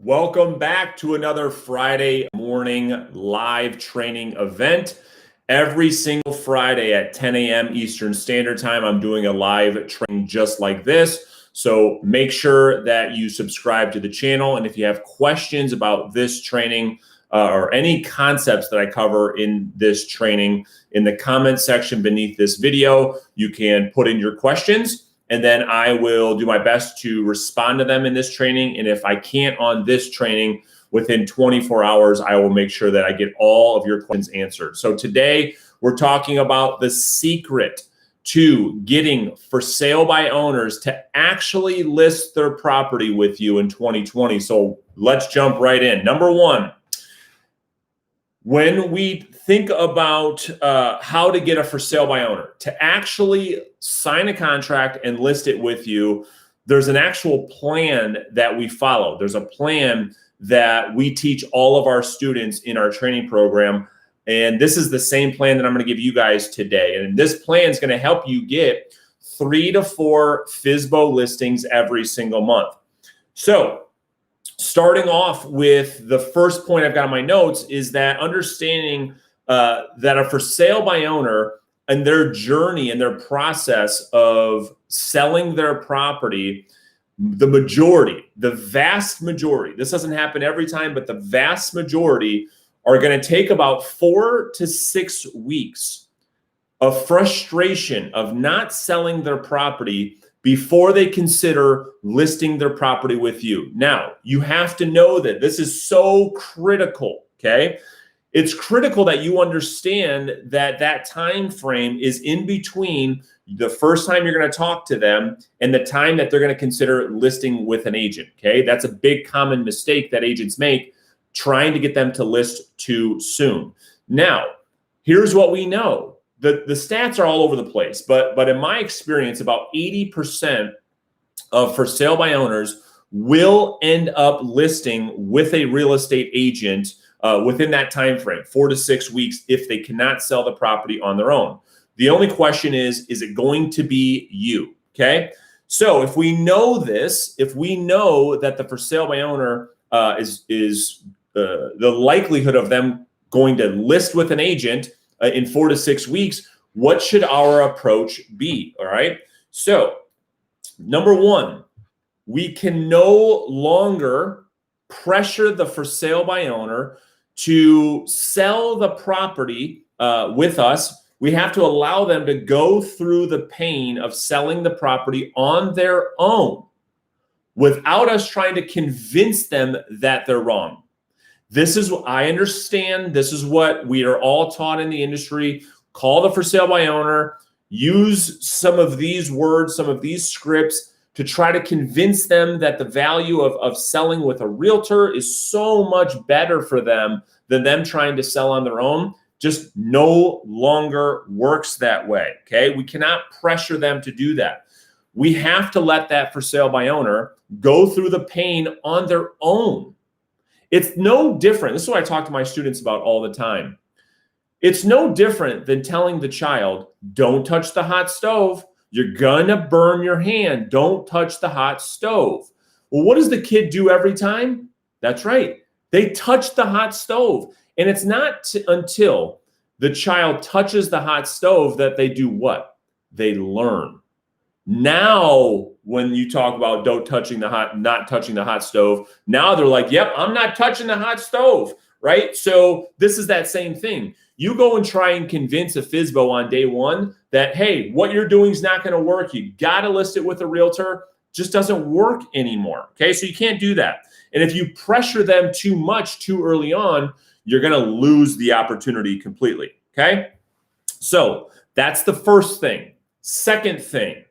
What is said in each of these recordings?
Welcome back to another Friday morning live training event. Every single Friday at 10 a.m. Eastern Standard Time, I'm doing a live training just like this. So make sure that you subscribe to the channel. And if you have questions about this training or any concepts that I cover in this training, in the comment section beneath this video, you can put in your questions. And then I will do my best to respond to them in this training. And if I can't on this training, within 24 hours, I will make sure that I get all of your questions answered. So today we're talking about the secret to getting for sale by owners to actually list their property with you in 2020. So let's jump right in. Number one, when we think about how to get a for sale by owner, to actually sign a contract and list it with you, there's an actual plan that we follow. There's a plan that we teach all of our students in our training program. And this is the same plan that I'm going to give you guys today. And this plan is going to help you get 3 to 4 FSBO listings every single month. So starting off with the first point I've got on my notes is that understanding that a for sale by owner and their journey and their process of selling their property, the vast majority, this doesn't happen every time, but the vast majority are going to take about 4 to 6 weeks of frustration of not selling their property before they consider listing their property with you. Now, you have to know that this is so critical, okay? It's critical that you understand that that time frame is in between the first time you're going to talk to them and the time that they're going to consider listing with an agent, okay? That's a big common mistake that agents make, trying to get them to list too soon. Now, here's what we know. The stats are all over the place, but in my experience, about 80% of for sale by owners will end up listing with a real estate agent within that time frame, 4 to 6 weeks, if they cannot sell the property on their own. The only question is it going to be you? Okay. So if we know this, if we know that the for sale by owner is the likelihood of them going to list with an agent in 4 to 6 weeks, what should our approach be? All right. So number one, we can no longer pressure the for sale by owner to sell the property with us. We have to allow them to go through the pain of selling the property on their own without us trying to convince them that they're wrong. This is what I understand. This is what we are all taught in the industry. Call the for sale by owner, use some of these words, some of these scripts to try to convince them that the value of selling with a realtor is so much better for them than them trying to sell on their own. Just no longer works that way, okay? We cannot pressure them to do that. We have to let that for sale by owner go through the pain on their own. It's no different. This is what I talk to my students about all the time. It's no different than telling the child, don't touch the hot stove. You're gonna burn your hand. Don't touch the hot stove. Well, what does the kid do every time? That's right. They touch the hot stove. And it's not until the child touches the hot stove that they do what? They learn. Now, when you talk about not touching the hot stove, now they're like, yep, I'm not touching the hot stove, right? So this is that same thing. You go and try and convince a FSBO on day one that, hey, what you're doing is not going to work. You got to list it with a realtor. Just doesn't work anymore, okay? So you can't do that. And if you pressure them too much too early on, you're going to lose the opportunity completely, okay? So that's the first thing. Second thing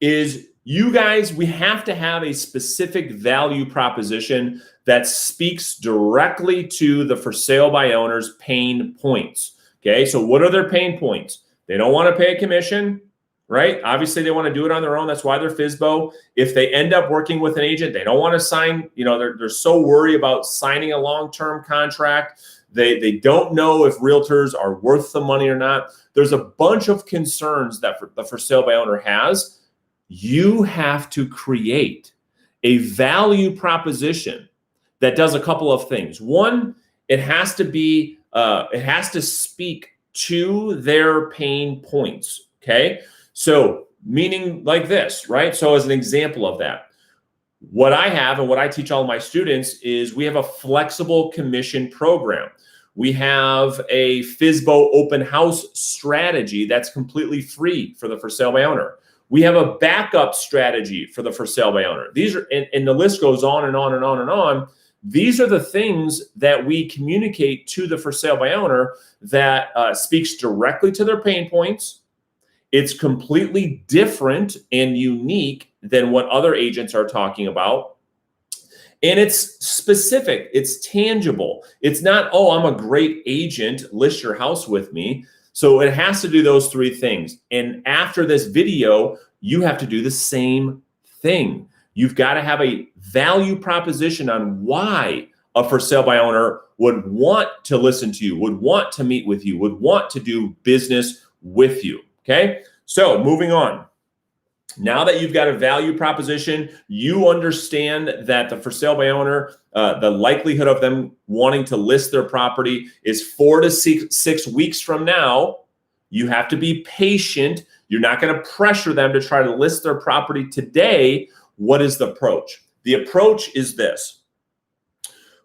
is you guys, we have to have a specific value proposition that speaks directly to the for sale by owners' pain points. Okay, so what are their pain points? They don't want to pay a commission, right? Obviously, they want to do it on their own. That's why they're FSBO. If they end up working with an agent, they don't want to sign, they're so worried about signing a long-term contract. They don't know if realtors are worth the money or not. There's a bunch of concerns that the for sale by owner has. You have to create a value proposition that does a couple of things. One, it has to speak to their pain points. Okay. So meaning like this, right? So as an example of that, what I have and what I teach all of my students is we have a flexible commission program. We have a FSBO open house strategy that's completely free for the for sale by owner. We have a backup strategy for the for sale by owner. These are, and the list goes on and on and on and on. These are the things that we communicate to the for sale by owner that speaks directly to their pain points. It's completely different and unique than what other agents are talking about. And it's specific, it's tangible. It's not, oh, I'm a great agent, list your house with me. So it has to do those three things. And after this video, you have to do the same thing. You've got to have a value proposition on why a for sale by owner would want to listen to you, would want to meet with you, would want to do business with you. Okay, so moving on. Now that you've got a value proposition, you understand that the for sale by owner, the likelihood of them wanting to list their property is 4 to 6 weeks from now. You have to be patient. You're not going to pressure them to try to list their property today. What is the approach? The approach is this.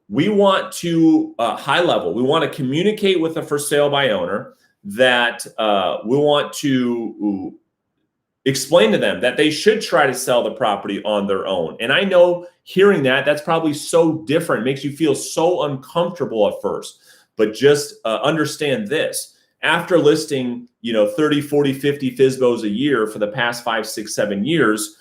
We want to, high level, we want to communicate with the for sale by owner that we want to explain to them that they should try to sell the property on their own. And I know hearing that, that's probably so different, makes you feel so uncomfortable at first. But just understand this. After listing, 30, 40, 50 FSBOs a year for the past 5, 6, 7 years,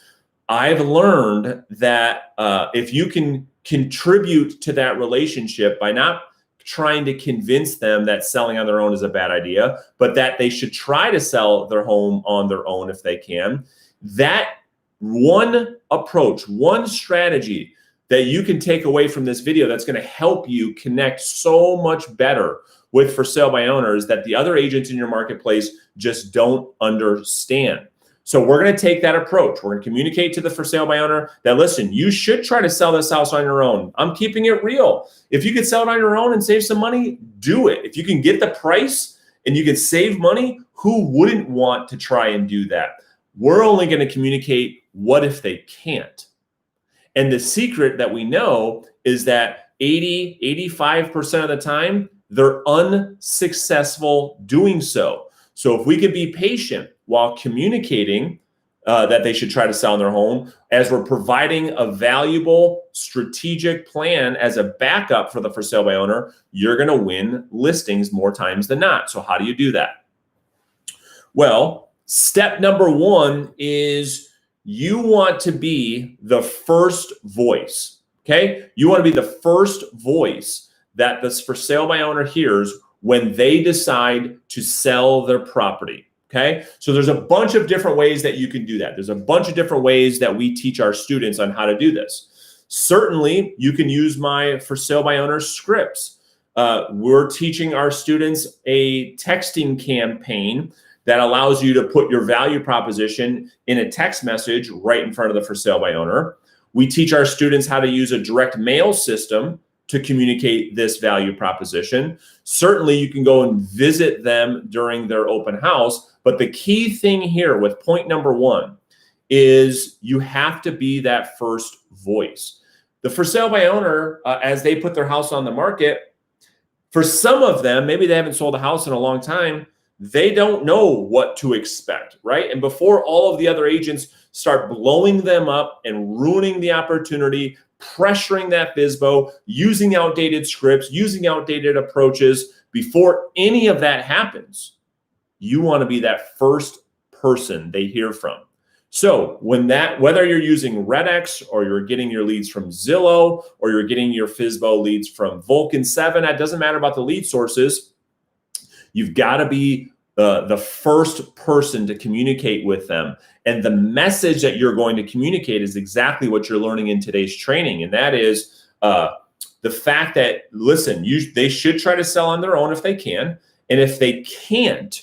I've learned that if you can contribute to that relationship by not trying to convince them that selling on their own is a bad idea, but that they should try to sell their home on their own if they can. That one approach, one strategy that you can take away from this video that's going to help you connect so much better with for sale by owners that the other agents in your marketplace just don't understand. So we're going to take that approach. We're going to communicate to the for sale by owner that, listen, you should try to sell this house on your own. I'm keeping it real. If you could sell it on your own and save some money, do it. If you can get the price and you can save money, who wouldn't want to try and do that? We're only going to communicate what if they can't. And the secret that we know is that 80, 85% of the time, they're unsuccessful doing so. So if we can be patient while communicating that they should try to sell in their home, as we're providing a valuable strategic plan as a backup for the for sale by owner, you're going to win listings more times than not. So how do you do that? Well, step number one is you want to be the first voice. Okay? You want to be the first voice that this for sale by owner hears when they decide to sell their property. Okay, so there's a bunch of different ways that you can do that. There's a bunch of different ways that we teach our students on how to do this. Certainly, you can use my for sale by owner scripts. We're teaching our students a texting campaign that allows you to put your value proposition in a text message right in front of the for sale by owner. We teach our students how to use a direct mail system to communicate this value proposition. Certainly, you can go and visit them during their open house. But the key thing here with point number one is you have to be that first voice. The for sale by owner, as they put their house on the market, for some of them, maybe they haven't sold a house in a long time, they don't know what to expect, right? And before all of the other agents start blowing them up and ruining the opportunity, pressuring that FSBO, using outdated scripts, using outdated approaches, before any of that happens, you want to be that first person they hear from. So whether you're using RedX or you're getting your leads from Zillow or you're getting your FSBO leads from Vulcan 7, that doesn't matter about the lead sources. You've got to be the first person to communicate with them. And the message that you're going to communicate is exactly what you're learning in today's training. And that is the fact that, listen, they should try to sell on their own if they can. And if they can't,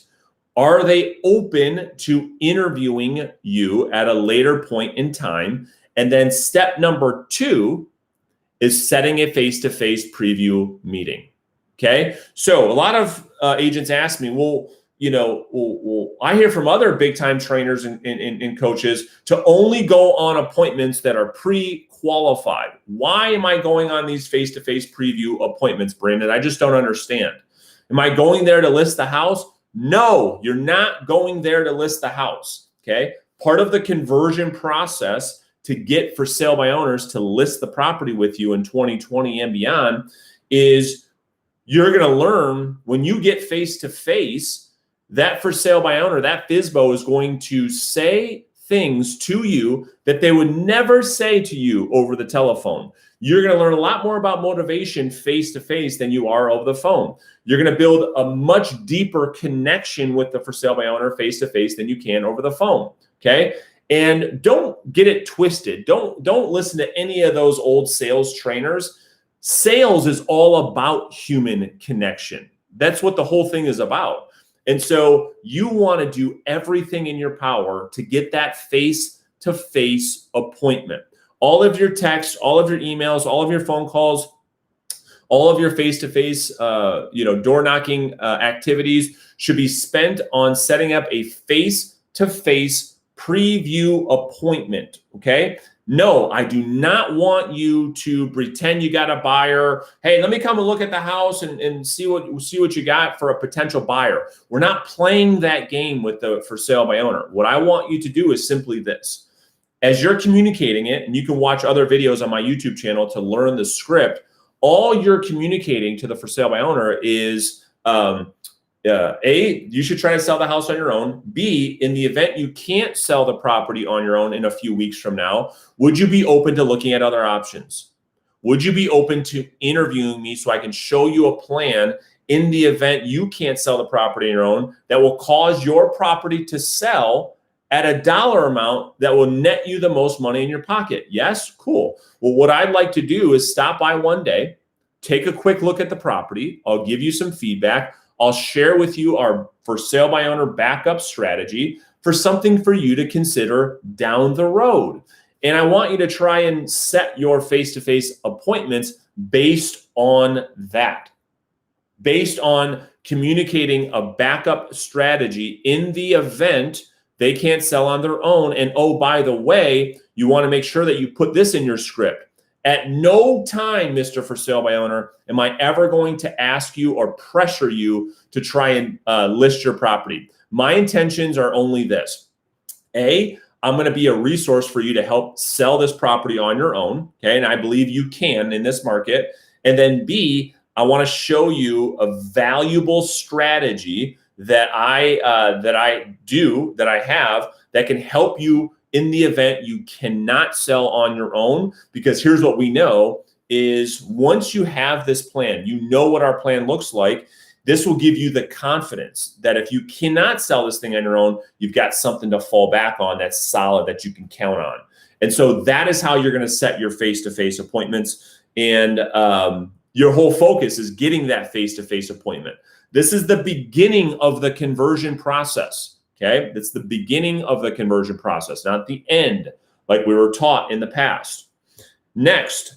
are they open to interviewing you at a later point in time? And then step number two is setting a face-to-face preview meeting. Okay. So a lot of agents ask me, well, I hear from other big time trainers and coaches to only go on appointments that are pre-qualified. Why am I going on these face-to-face preview appointments, Brandon? I just don't understand. Am I going there to list the house? No, you're not going there to list the house. Okay. Part of the conversion process to get for sale by owners to list the property with you in 2020 and beyond is you're going to learn when you get face-to-face that for sale by owner, that FSBO is going to say things to you that they would never say to you over the telephone. You're going to learn a lot more about motivation face-to-face than you are over the phone. You're going to build a much deeper connection with the for sale by owner face-to-face than you can over the phone. Okay. And don't get it twisted. Don't listen to any of those old sales trainers. Sales is all about human connection. That's what the whole thing is about. And so you want to do everything in your power to get that face-to-face appointment. All of your texts, all of your emails, all of your phone calls, all of your face-to-face, door knocking activities should be spent on setting up a face-to-face preview appointment. Okay. No, I do not want you to pretend you got a buyer. Hey, let me come and look at the house and see what you got for a potential buyer. We're not playing that game with the for sale by owner. What I want you to do is simply this. As you're communicating it, and you can watch other videos on my YouTube channel to learn the script, all you're communicating to the for sale by owner is, A, you should try to sell the house on your own. B, in the event you can't sell the property on your own in a few weeks from now, would you be open to looking at other options? Would you be open to interviewing me so I can show you a plan in the event you can't sell the property on your own that will cause your property to sell at a dollar amount that will net you the most money in your pocket? Yes? Cool. Well, what I'd like to do is stop by one day, take a quick look at the property. I'll give you some feedback. I'll share with you our for sale by owner backup strategy for something for you to consider down the road. And I want you to try and set your face-to-face appointments based on that, based on communicating a backup strategy in the event they can't sell on their own. And oh, by the way, you want to make sure that you put this in your script. At no time, Mr. For Sale by Owner, am I ever going to ask you or pressure you to try and list your property. My intentions are only this. A, I'm going to be a resource for you to help sell this property on your own. Okay. And I believe you can in this market. And then B, I want to show you a valuable strategy that I have that can help you in the event you cannot sell on your own. Because here's what we know is once you have this plan, you know what our plan looks like. This will give you the confidence that if you cannot sell this thing on your own, you've got something to fall back on that's solid that you can count on. And so that is how you're going to set your face-to-face appointments. And your whole focus is getting that face-to-face appointment. This is the beginning of the conversion process. Okay. It's the beginning of the conversion process, not the end, like we were taught in the past. Next,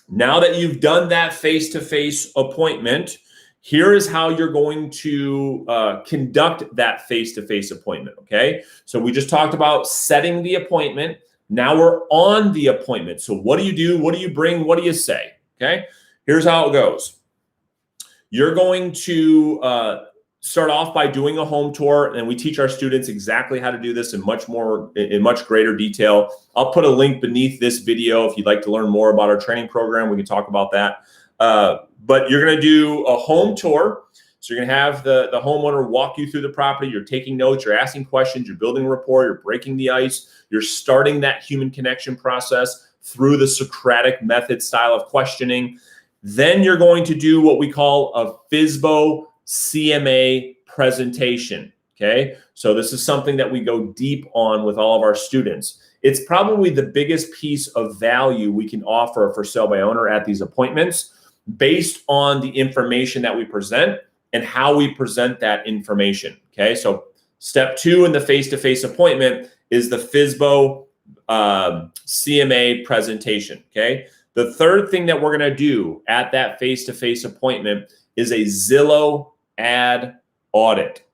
now that you've done that face-to-face appointment, here is how you're going to conduct that face-to-face appointment. Okay. So we just talked about setting the appointment. Now we're on the appointment. So what do you do? What do you bring? What do you say? Okay. Here's how it goes. You're going to start off by doing a home tour, and we teach our students exactly how to do this in much greater detail. I'll put a link beneath this video if you'd like to learn more about our training program. We can talk about that. But you're going to do a home tour. So you're going to have the homeowner walk you through the property. You're taking notes, you're asking questions, you're building rapport, you're breaking the ice, you're starting that human connection process through the Socratic method style of questioning. Then you're going to do what we call a FSBO CMA presentation. Okay. So this is something that we go deep on with all of our students. It's probably the biggest piece of value we can offer for sale by owner at these appointments based on the information that we present and how we present that information. Okay. So step 2 in the face-to-face appointment is the FSBO CMA presentation. Okay. The third thing that we're going to do at that face-to-face appointment is a Zillow ad audit.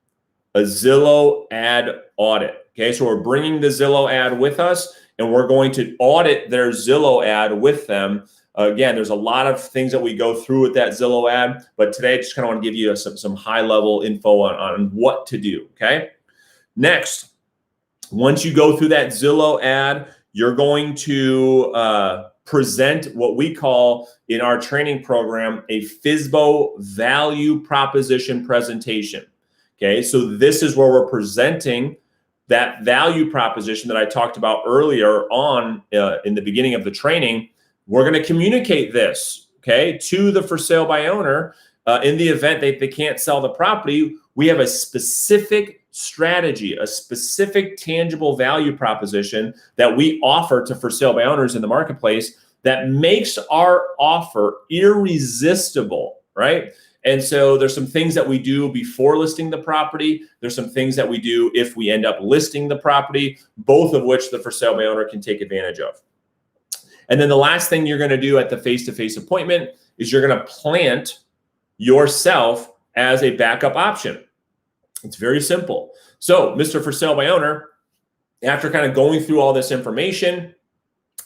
A Zillow ad audit. Okay, so we're bringing the Zillow ad with us, and we're going to audit their Zillow ad with them. Again, there's a lot of things that we go through with that Zillow ad, but today I just kind of want to give you some high-level info on what to do, okay? Next, once you go through that Zillow ad, you're going to present what we call in our training program a FSBO value proposition presentation. Okay, so this is where we're presenting that value proposition that I talked about earlier on in the beginning of the training. We're going to communicate this, okay, to the for sale by owner in the event they can't sell the property. We have a specific strategy, a specific tangible value proposition that we offer to for sale by owners in the marketplace that makes our offer irresistible, right? And so there's some things that we do before listing the property. There's some things that we do if we end up listing the property, both of which the for sale by owner can take advantage of. And then the last thing you're going to do at the face-to-face appointment is you're going to plant yourself as a backup option. It's very simple. So, Mr. For Sale by Owner, after kind of going through all this information,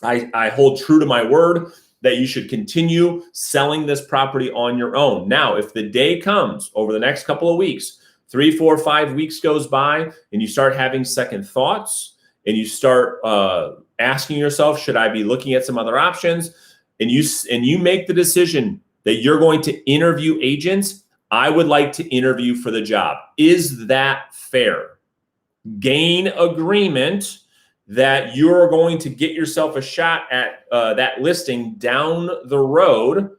I hold true to my word that you should continue selling this property on your own. Now, if the day comes over the next couple of weeks, 3, 4, 5 weeks goes by, and you start having second thoughts, and you start asking yourself, should I be looking at some other options? And you make the decision that you're going to interview agents. I would like to interview for the job. Is that fair? Gain agreement that you're going to get yourself a shot at that listing down the road,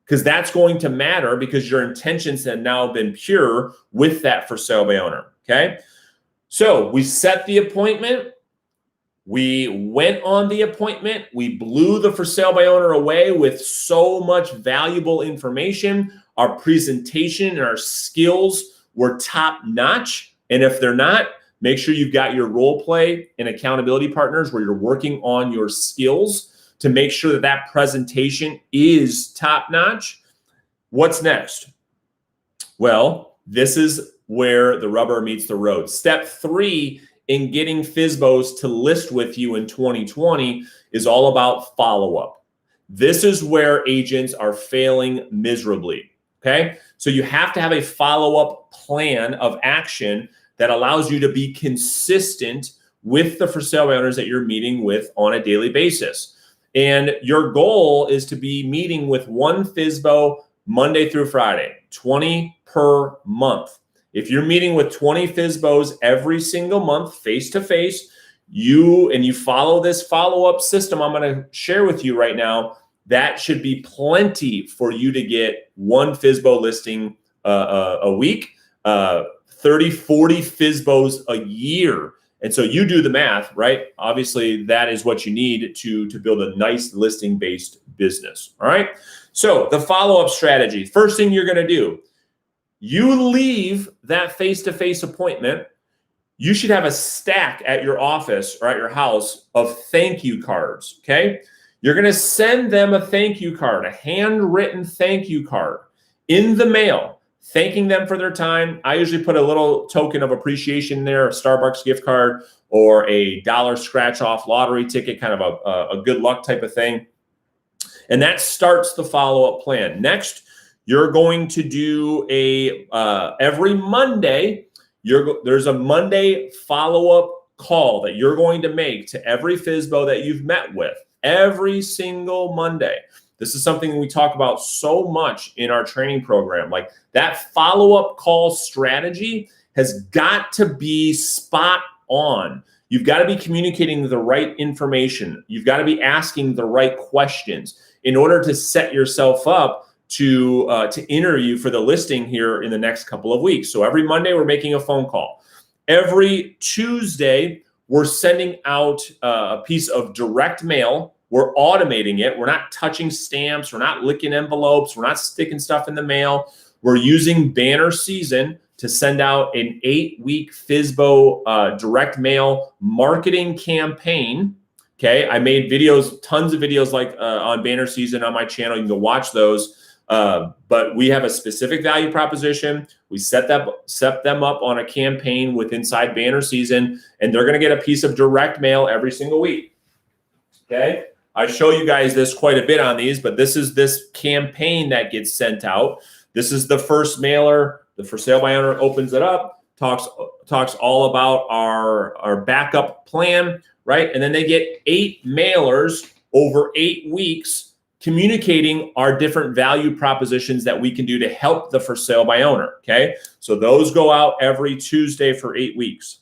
because that's going to matter because your intentions have now been pure with that for sale by owner. Okay. So we set the appointment. We went on the appointment. We blew the for sale by owner away with so much valuable information. Our presentation and our skills were top notch. And if they're not, make sure you've got your role play and accountability partners where you're working on your skills to make sure that that presentation is top notch. What's next? Well, this is where the rubber meets the road. Step 3 in getting FSBOs to list with you in 2020 is all about follow-up. This is where agents are failing miserably, okay? So you have to have a follow-up plan of action that allows you to be consistent with the for sale by owners that you're meeting with on a daily basis. And your goal is to be meeting with one FSBO Monday through Friday, 20 per month. If you're meeting with 20 FSBOs every single month, face-to-face, you follow this follow-up system I'm going to share with you right now, that should be plenty for you to get one FSBO listing a week, 30, 40 FSBOs a year. And so you do the math, right? Obviously, that is what you need to build a nice listing-based business, all right? So the follow-up strategy, first thing you're going to do, you leave that face-to-face appointment, you should have a stack at your office or at your house of thank you cards, okay? You're going to send them a thank you card, a handwritten thank you card in the mail, thanking them for their time. I usually put a little token of appreciation there, a Starbucks gift card or a $1 scratch-off lottery ticket, kind of a good luck type of thing. And that starts the follow-up plan. Next, you're going to do every Monday, there's a Monday follow-up call that you're going to make to every FSBO that you've met with every single Monday. This is something we talk about so much in our training program. Like that follow-up call strategy has got to be spot on. You've got to be communicating the right information. You've got to be asking the right questions in order to set yourself up to interview for the listing here in the next couple of weeks. So every Monday, we're making a phone call. Every Tuesday, we're sending out a piece of direct mail. We're automating it. We're not touching stamps. We're not licking envelopes. We're not sticking stuff in the mail. We're using Banner Season to send out an 8-week FSBO direct mail marketing campaign. Okay, I made videos, tons of videos like on banner season on my channel. You can go watch those. But we have a specific value proposition. We set them up on a campaign with inside banner season, and they're going to get a piece of direct mail every single week. Okay, I show you guys this quite a bit on these, but this is this campaign that gets sent out. This is the first mailer. The for sale by owner opens it up, talks all about our backup plan, right? And then they get 8 mailers over 8 weeks communicating our different value propositions that we can do to help the for sale by owner, okay? So those go out every Tuesday for 8 weeks.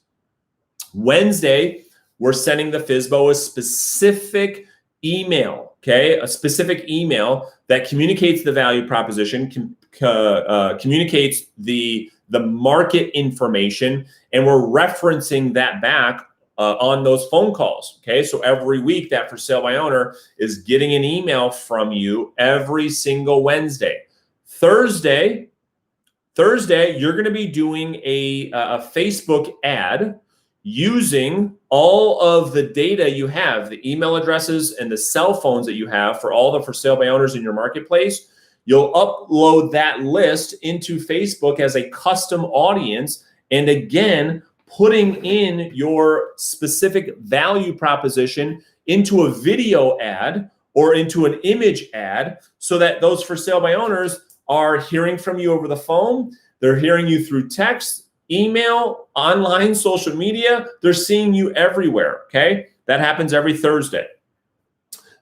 Wednesday, we're sending the FSBO a specific email, okay? A specific email that communicates the value proposition, communicates the market information, and we're referencing that back on those phone calls, okay? So every week that for sale by owner is getting an email from you every single Wednesday. Thursday, you're gonna be doing a Facebook ad using all of the data you have, the email addresses and the cell phones that you have for all the for sale by owners in your marketplace. You'll upload that list into Facebook as a custom audience, and again, putting in your specific value proposition into a video ad or into an image ad so that those for sale by owners are hearing from you over the phone. They're hearing you through text, email, online, social media. They're seeing you everywhere, okay? That happens every Thursday.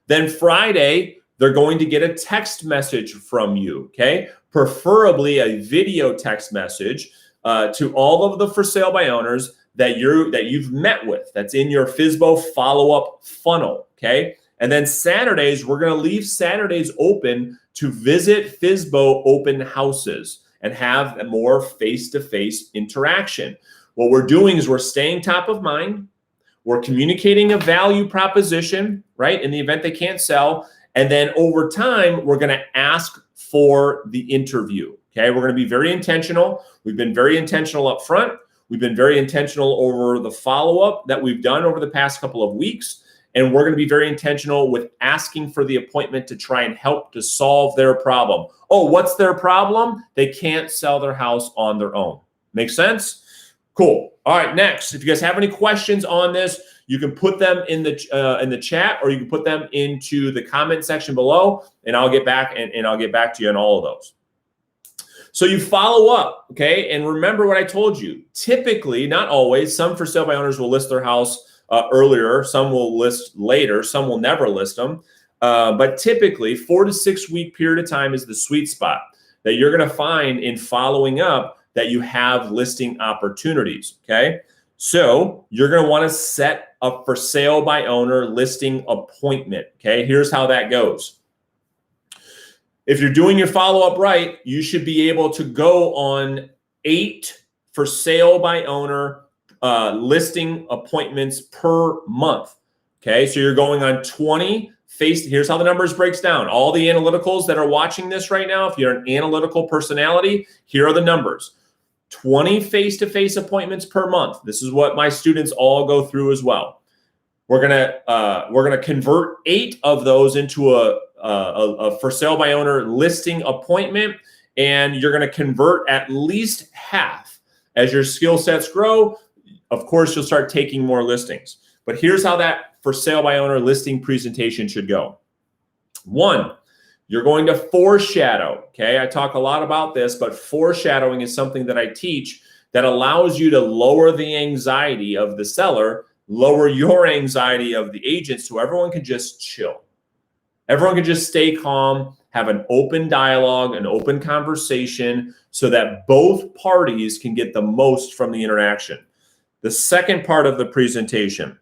Then Friday, they're going to get a text message from you, okay? Preferably a video text message to all of the for sale by owners that you've met with, that's in your FSBO follow-up funnel, okay? And then Saturdays, we're gonna leave Saturdays open to visit FSBO open houses and have a more face-to-face interaction. What we're doing is we're staying top of mind, we're communicating a value proposition, right, in the event they can't sell, and then over time, we're gonna ask for the interview, okay? We're gonna be very intentional. We've been very intentional up front. We've been very intentional over the follow-up that we've done over the past couple of weeks. And we're gonna be very intentional with asking for the appointment to try and help to solve their problem. Oh, what's their problem? They can't sell their house on their own. Make sense? Cool. All right, next, if you guys have any questions on this, you can put them in the chat, or you can put them into the comment section below, and I'll get back and I'll get back to you on all of those. So you follow up, okay? And remember what I told you. Typically, not always, some for sale by owners will list their house earlier, some will list later, some will never list them. But typically, 4 to 6 week period of time is the sweet spot that you're gonna find in following up that you have listing opportunities, okay? So you're gonna wanna set a for sale by owner listing appointment, okay? Here's how that goes. If you're doing your follow-up right, you should be able to go on 8 for sale by owner listing appointments per month, okay? So you're going on 20 here's how the numbers breaks down. All the analyticals that are watching this right now, if you're an analytical personality, here are the numbers. 20 face-to-face appointments per month. This is what my students all go through as well. We're gonna convert 8 of those into a for sale by owner listing appointment, and you're gonna convert at least half. As your skill sets grow, of course, you'll start taking more listings. But here's how that for sale by owner listing presentation should go. 1, you're going to foreshadow, okay? I talk a lot about this, but foreshadowing is something that I teach that allows you to lower the anxiety of the seller, lower your anxiety of the agent, so everyone can just chill. Everyone can just stay calm, have an open dialogue, an open conversation, so that both parties can get the most from the interaction. The second part of the presentation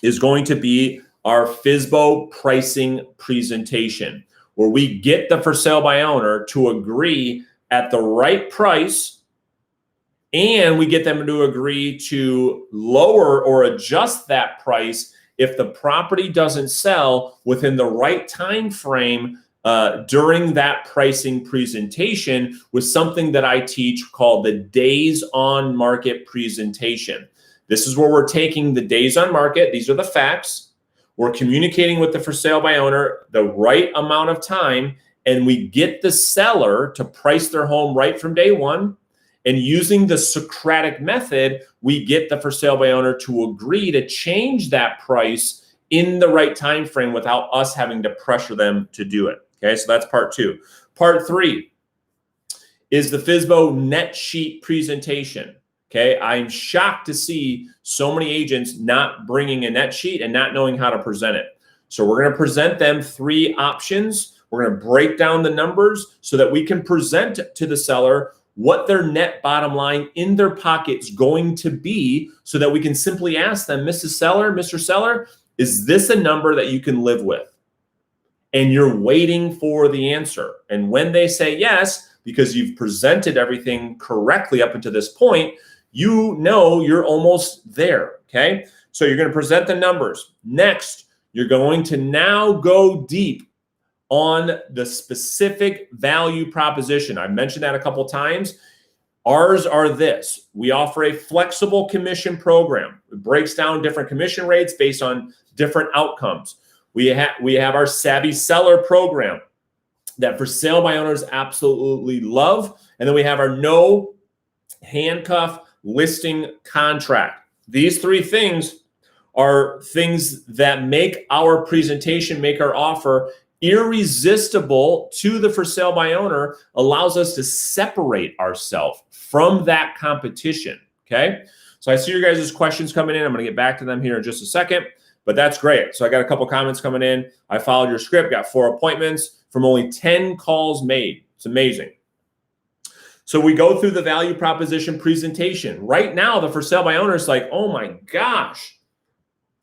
is going to be our FSBO pricing presentation, where we get the for sale by owner to agree at the right price, and we get them to agree to lower or adjust that price if the property doesn't sell within the right time frame during that pricing presentation, with something that I teach called the days on market presentation. This is where we're taking the days on market. These are the facts. we're communicating with the for sale by owner the right amount of time, and we get the seller to price their home right from day one. And using the Socratic method, we get the for sale by owner to agree to change that price in the right time frame without us having to pressure them to do it. Okay, so that's part 2. Part 3 is the FSBO net sheet presentation. Okay, I'm shocked to see so many agents not bringing a net sheet and not knowing how to present it. So we're going to present them 3 options. We're going to break down the numbers so that we can present to the seller what their net bottom line in their pocket is going to be, so that we can simply ask them, Mrs. Seller, Mr. Seller, is this a number that you can live with? And you're waiting for the answer. And when they say yes, because you've presented everything correctly up until this point, you know you're almost there, okay? So you're going to present the numbers. Next, you're going to now go deep on the specific value proposition. I mentioned that a couple times. Ours are this. We offer a flexible commission program. It breaks down different commission rates based on different outcomes. We have our Savvy Seller program that for sale by owners absolutely love. And then we have our no handcuff listing contract. These 3 things are things that make our presentation, make our offer irresistible to the for sale by owner, allows us to separate ourselves from that competition. Okay. So I see your guys' questions coming in. I'm going to get back to them here in just a second, but that's great. So I got a couple comments coming in. I followed your script, got 4 appointments from only 10 calls made. It's amazing. So we go through the value proposition presentation. Right now, the for sale by owner is like, oh my gosh,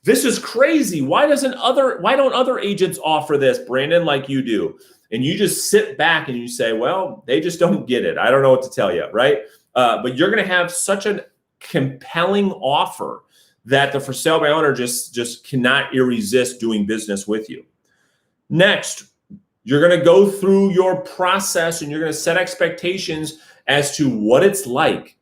this is crazy. Why don't other agents offer this, Brandon, like you do? And you just sit back and you say, well, they just don't get it. I don't know what to tell you, right? But you're going to have such a compelling offer that the for sale by owner just cannot resist doing business with you. Next, you're going to go through your process and you're going to set expectations as to what it's like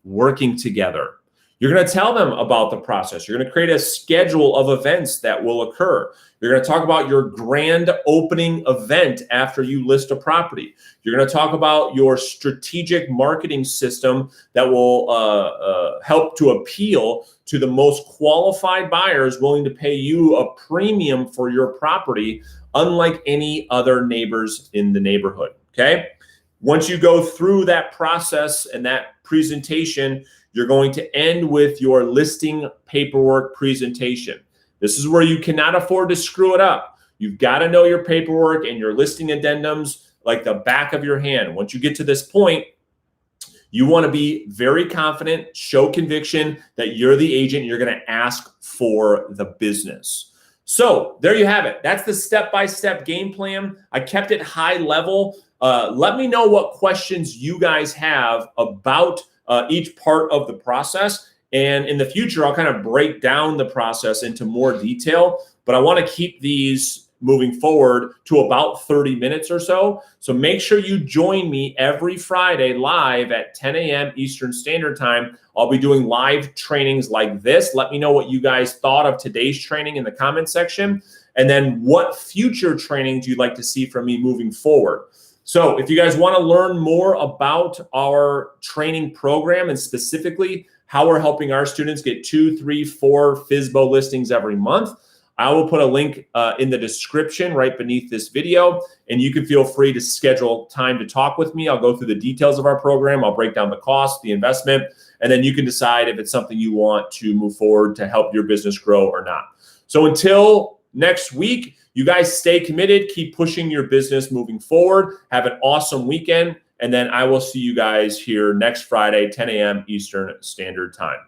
working together. You're going to tell them about the process. You're going to create a schedule of events that will occur. You're going to talk about your grand opening event after you list a property. You're going to talk about your strategic marketing system that will help to appeal to the most qualified buyers willing to pay you a premium for your property, unlike any other neighbors in the neighborhood, okay? Once you go through that process and that presentation, you're going to end with your listing paperwork presentation. This is where you cannot afford to screw it up. You've got to know your paperwork and your listing addendums like the back of your hand. Once you get to this point, you want to be very confident, show conviction that you're the agent, you're going to ask for the business. So there you have it. That's the step-by-step game plan. I kept it high level. Let me know what questions you guys have about each part of the process. And in the future, I'll kind of break down the process into more detail, but I want to keep these moving forward to about 30 minutes or so. So make sure you join me every Friday live at 10 a.m. Eastern Standard Time. I'll be doing live trainings like this. Let me know what you guys thought of today's training in the comment section, and then what future trainings you'd like to see from me moving forward. So if you guys want to learn more about our training program and specifically how we're helping our students get 2, 3, 4 FSBO listings every month, I will put a link in the description right beneath this video, and you can feel free to schedule time to talk with me. I'll go through the details of our program. I'll break down the cost, the investment, and then you can decide if it's something you want to move forward to help your business grow or not. So until next week, you guys stay committed, keep pushing your business moving forward. Have an awesome weekend, and then I will see you guys here next Friday, 10 a.m. Eastern Standard Time.